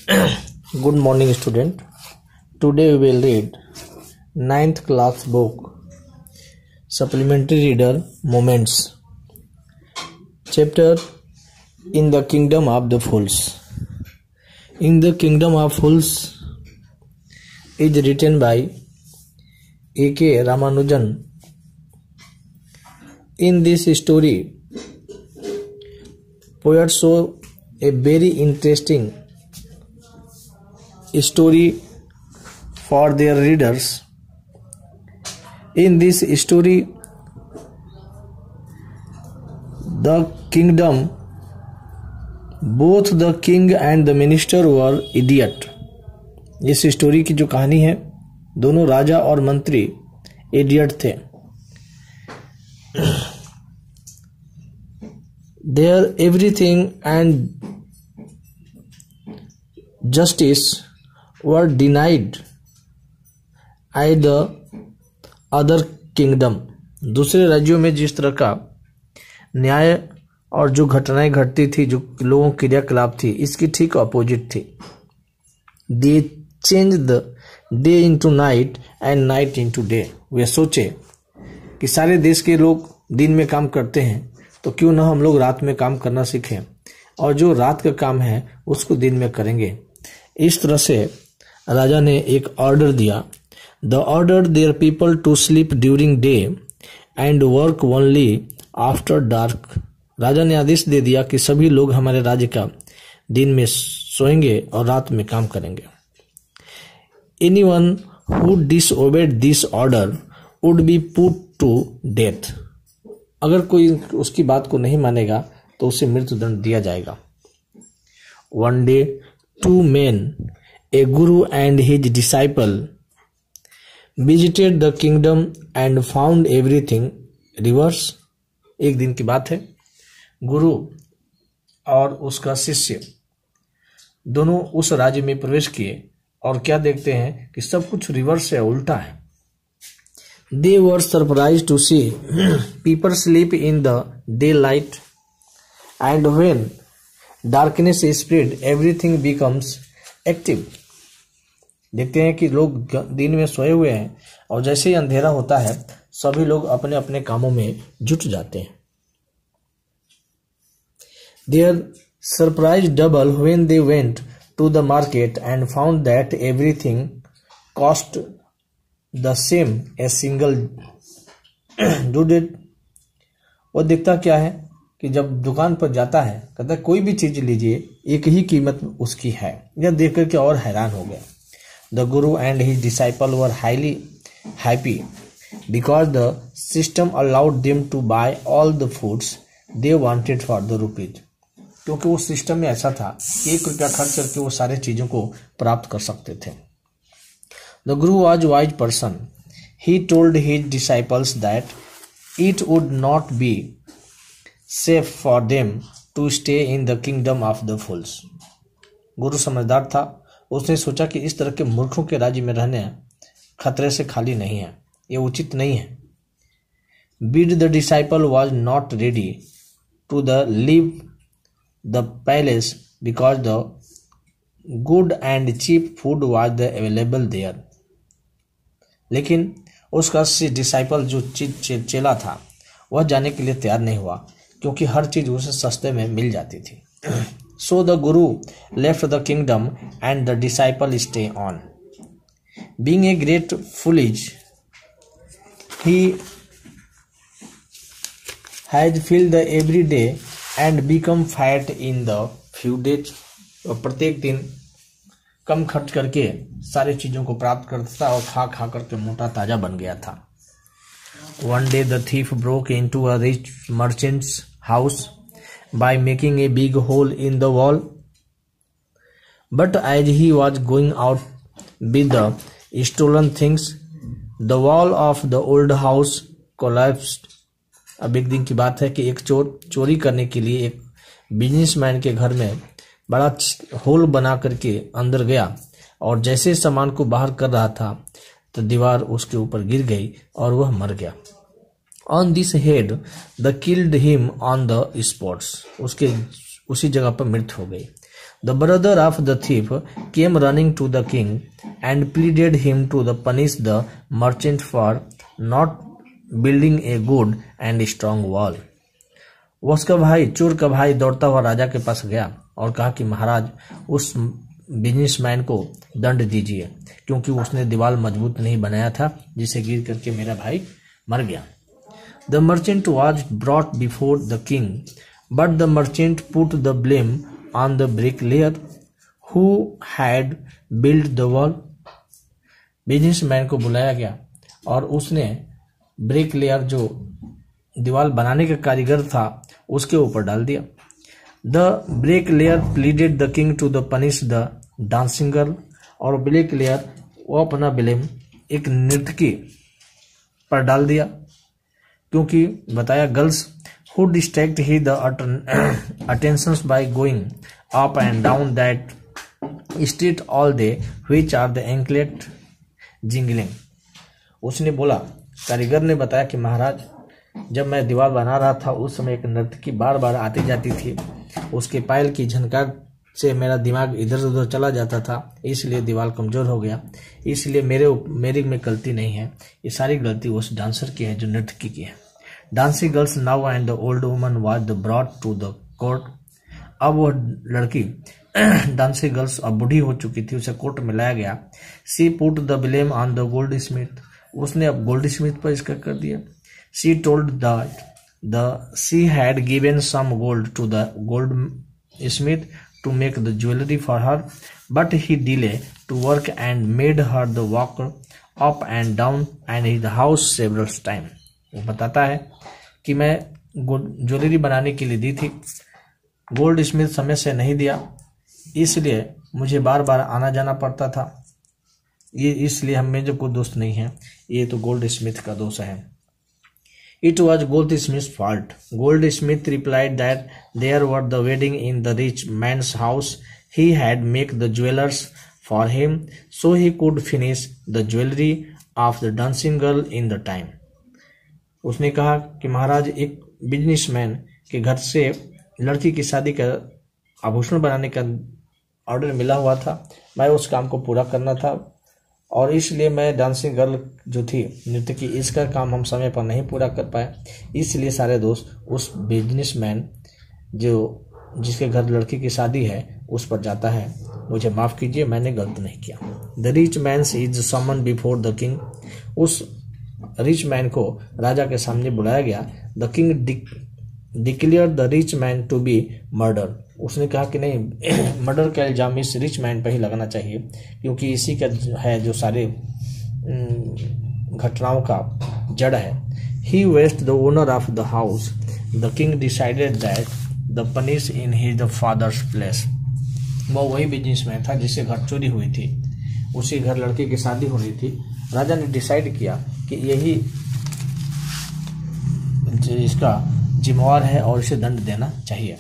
Good morning, student. Today we will read 9th class book, Supplementary Reader Moments. Chapter In the Kingdom of the Fools. In the Kingdom of Fools is written by A.K. Ramanujan. In this story, poets show a very interesting story for their readers. In this story, the kingdom, both the king and the minister were idiot. इस story की जो कहानी है, दोनों राजा और मंत्री idiot थे. Their everything and justice were denied at the other kingdom. दूसरे राज्यों में जिस तरह का न्याय और जो घटनाएं घटती थी, जो लोगों की क्रियाकलाप थी, इसकी ठीक अपोजिट थी. They changed the day into night and night into day. वे सोचे कि सारे देश के लोग दिन में काम करते हैं, तो क्यों ना हम लोग रात में काम करना सीखें और जो रात का काम है उसको दिन में करेंगे. इस तरह से राजा ने एक ऑर्डर दिया. The order their people to sleep during day and work only after dark. राजा ने आदेश दे दिया कि सभी लोग हमारे राज्य का दिन में सोएंगे और रात में काम करेंगे. Anyone who disobey this order would be put to death. अगर कोई उसकी बात को नहीं मानेगा तो उसे मृत्युदंड दिया जाएगा. One day two men, a guru and his disciple, visited the kingdom and found everything reverse. एक दिन की बात है, गुरु और उसका शिष्य दोनों उस राज्य में प्रवेश किए और क्या देखते हैं कि सब कुछ रिवर्स है, उल्टा है. They were surprised to see people sleep in the daylight, and when darkness is spread, everything becomes active. देखते हैं कि लोग दिन में सोए हुए हैं और जैसे ही अंधेरा होता है सभी लोग अपने अपने कामों में जुट जाते हैं. Their surprise double when they went to the market and found that everything cost the same as single dude. वो देखता क्या है कि जब दुकान पर जाता है, कहता है कोई भी चीज लीजिए, एक ही कीमत उसकी है. यह देख करके और हैरान हो गया. The guru and his disciple were highly happy because the system allowed them to buy all the foods they wanted for the rupees. क्योंकि वो सिस्टम में ऐसा था कि ₹1 खर्च करके वो सारे चीजों को प्राप्त कर सकते थे. The Guru was wise person. He told his disciples that it would not be safe for them to stay in the kingdom of the fools. गुरु समझदार था. उसने सोचा कि इस तरह के मूर्खों के राज्य में रहने खतरे से खाली नहीं है, ये उचित नहीं है. Bid the disciple was not ready to leave the palace because the good and cheap food was available there. लेकिन उसका डिसाइपल जो चेला था वह जाने के लिए तैयार नहीं हुआ क्योंकि हर चीज उसे सस्ते में मिल जाती थी. So the guru left the kingdom and the disciple stay on. Being a great foolish, he has filled the every day and become fat in the few days. और प्रत्येक दिन कम खर्च करके सारी चीजों को प्राप्त करता था और खा खा करके मोटा ताजा बन गया था. One day the thief broke into a rich merchant's house by making a big hole in the wall. But as he was going out with the stolen things, the wall of the old house collapsed. अब एक दिन की बात है कि एक चोर चोरी करने के लिए एक बिजनेसमैन के घर में बड़ा होल बना करके अंदर गया और जैसे सामान को बाहर कर रहा था तो दीवार उसके ऊपर गिर गई और वह मर गया. On this head the killed him on the spots. उसके उसी जगह पर मृत्यु हो गई. The brother of the thief came running to the king and pleaded him to punish the merchant for not building a good and strong wall. उसका भाई, चोर का भाई दौड़ता हुआ राजा के पास गया और कहा कि महाराज, उस बिजनेसमैन को दंड दीजिए क्योंकि उसने दीवार मजबूत नहीं बनाया था जिसे गिर करके मेरा भाई मर गया. The merchant was brought before the king, but the merchant put the blame on the bricklayer who had built the wall. Businessman को बुलाया गया और उसने ब्रिकलेयर, जो दीवार बनाने का कारीगर था, उसके ऊपर डाल दिया. The bricklayer pleaded the king to punish the dancing girl. और ब्रिकलेयर वो अपना ब्लेम एक नर्तकी पर डाल दिया क्योंकि बताया, girls who distract he the attentions by going up and down that street all day, which are the anklet jingling. उसने बोला, कारीगर ने बताया कि महाराज, जब मैं दीवार बना रहा था उस समय एक नर्तकी बार बार आती जाती थी, उसके पायल की झनकार से मेरा दिमाग इधर उधर चला जाता था, इसलिए दीवार कमजोर हो गया. इसलिए मेरी में गलती नहीं है, ये सारी गलती उस डांसर की है जो नर्तकी की है. Dancing girls now and the old woman was brought to the court. अब वो लड़की डांसिंग गर्ल्स अब बूढ़ी हो चुकी थी, उसे कोर्ट में लाया गया. She put the blame on the gold smith. उसने अब गोल्ड स्मिथ पर इसका कर दिया. She told that she had given some gold to the gold smith to make the jewelry for her, but he delayed to work and made her the walk up and down and his house several times. वो बताता है कि मैं jewellery बनाने के लिए दी थी, gold Smith समय से नहीं दिया, इसलिए मुझे बार बार आना जाना पड़ता था. ये इसलिए हम में जो कोई दोस्त नहीं है, ये तो गोल्ड स्मिथ का दोष है. It was Goldsmith's fault. Goldsmith replied that there were the wedding in the rich man's house. He had made the jewelers for him, so he could finish the jewelry of the dancing girl in the time. उसने कहा कि महाराज, एक businessman के घर से लड़की की शादी का आभूषण बनाने का ऑर्डर मिला हुआ था, मैं उस काम को पूरा करना था और इसलिए मैं डांसिंग गर्ल जो थी नृत्यकी, इसका काम हम समय पर नहीं पूरा कर पाए, इसलिए सारे दोस्त उस बिजनेसमैन जिसके घर लड़की की शादी है उस पर जाता है. मुझे माफ कीजिए, मैंने गलत नहीं किया. The rich man is summon before the king. उस रिच मैन को राजा के सामने बुलाया गया. The king declare the rich man to be murder. उसने कहा कि नहीं, मर्डर का इल्जाम इस रिच मैन पर ही लगना चाहिए क्योंकि इसी का है जो सारे घटनाओं का जड़ है. He was the owner of the house. The king decided that the punish in his father's place. वो वही बिजनेसमैन था जिससे घर चोरी हुई थी, उसी घर लड़के की शादी हो रही थी. राजा ने डिसाइड किया कि यही इसका जिम्मेवार है और इसे दंड देना चाहिए.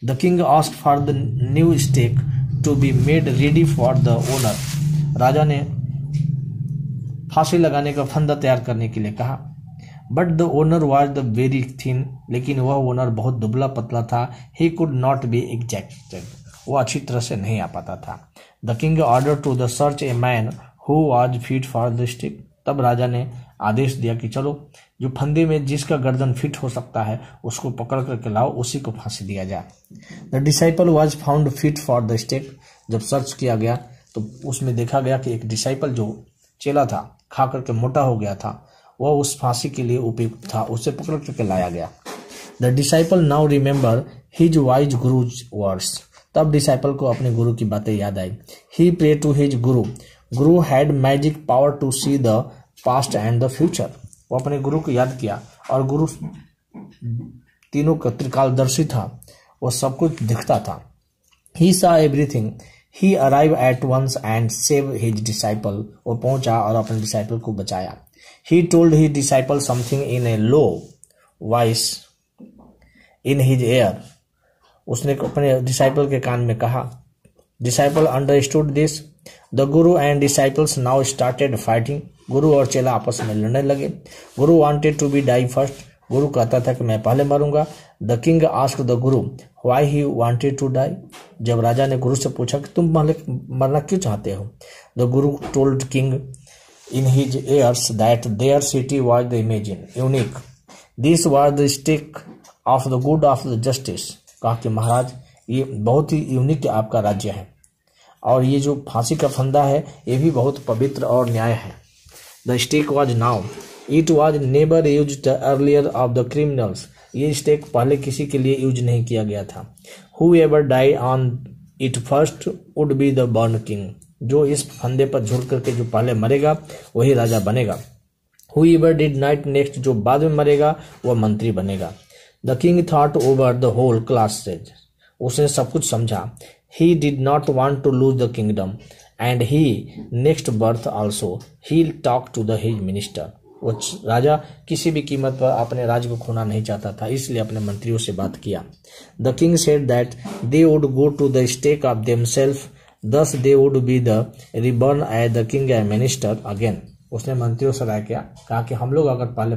The king asked for the new stake to be made ready for the owner. राजा ने फांसी लगाने का फंदा तैयार करने के लिए कहा. But the owner was the very thin. लेकिन वह ओनर बहुत दुबला पतला था. He could not be exacted. वो अच्छी तरह से नहीं आ पाता था. The king ordered to the search a man who was fit for the stake. तब राजा ने आदेश दिया कि चलो, जो फंदे में जिसका गर्दन फिट हो सकता है उसको पकड़ करके लाओ, उसी को फांसी दिया जाए. The disciple was found fit for the stake. जब सर्च किया गया तो उसमें देखा गया कि एक डिसाइपल जो चेला था, खा करके मोटा हो गया था, वह उस फांसी के लिए उपयुक्त था, उसे पकड़ करके लाया गया. The disciple now remember his wise gurus words. तब डिसाइपल को अपने गुरु की बातें याद आई. He pray to his guru. Guru had magic power to see the past and the future. वो अपने गुरु को याद किया और गुरु तीनों का त्रिकालदर्शी था, वो सब कुछ दिखता था. ही saw everything. He arrived at once and saved his disciple. वो पहुंचा और अपने डिसाइपल को बचाया. He told his disciple something in a low voice in his ear. उसने अपने डिसाइपल के कान में कहा. Disciple understood this. The guru and disciples now started fighting. गुरु और चेला आपस में लड़ने लगे. गुरु wanted to be die first. गुरु कहता था कि मैं पहले मरूंगा। The king asked the guru why he wanted to die. जब राजा ने गुरु से पूछा कि तुम मरना क्यों चाहते हो, the Guru told king in his heirs that their city was the imagine unique. This was the stake of the good of the justice. कहा कि महाराज ये बहुत ही यूनिक आपका राज्य है और ये जो फांसी का फंदा है ये भी बहुत पवित्र और न्याय है। The stake was now. It was never used earlier of the criminals. ये स्टेक पहले किसी के लिए यूज नहीं किया गया था। Whoever die on it first would be the born king. जो इस फंदे पर झुल करके जो पहले मरेगा वही राजा बनेगा। Whoever did not next, जो बाद में मरेगा वह मंत्री बनेगा। The king thought over the whole class stage. उसने सब कुछ समझा। He did not want to lose the kingdom and he next birth also. He talked to the his minister. वो राजा किसी भी कीमत पर अपने राज्य को खोना नहीं चाहता था, इसलिए अपने मंत्रियों से बात किया। The king said that they would go to the stake of themselves. Thus they would be the reborn as the king and minister again. उसने मंत्रियों से राय किया, कहा कि हम लोग अगर पहले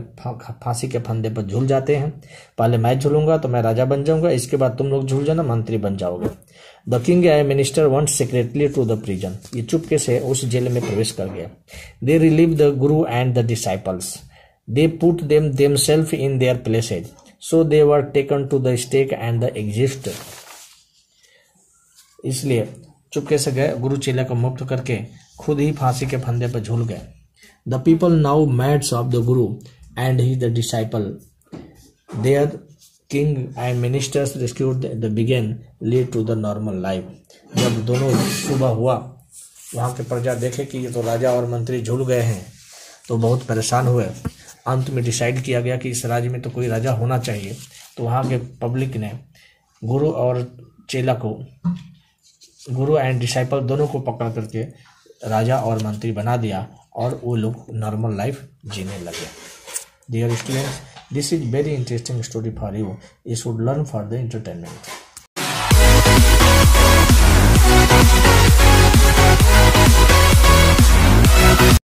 फांसी के फंदे पर झूल जाते हैं, पहले मैं झूलूंगा तो मैं राजा बन जाऊंगा, इसके बाद तुम लोग झूल जाना मंत्री बन जाओगे। The king and minister went secretly to the prison. ये चुपके से उस जेल में प्रवेश कर गया। They relieve the guru and the disciples. They put themselves in their places. So they were taken to the stake and the exist. इसलिए चुपके से गए, गुरु चेला को मुक्त करके खुद ही फांसी के फंदे पर झूल गए। The people now made of the guru and he the disciple their king and ministers rescued the began lead to the normal life. जब दोनों सुबह हुआ, वहाँ के प्रजा देखे कि ये तो राजा और मंत्री झूल गए हैं तो बहुत परेशान हुए। अंत में डिसाइड किया गया कि इस राज्य में तो कोई राजा होना चाहिए, तो वहाँ के पब्लिक ने गुरु और चेला को, गुरु एंड डिसाइपल दोनों को पकड़ करके राजा और मंत्री बना दिया और वो लोग नॉर्मल लाइफ जीने लगे। Dear students, this is very interesting story for you. You should learn for the entertainment.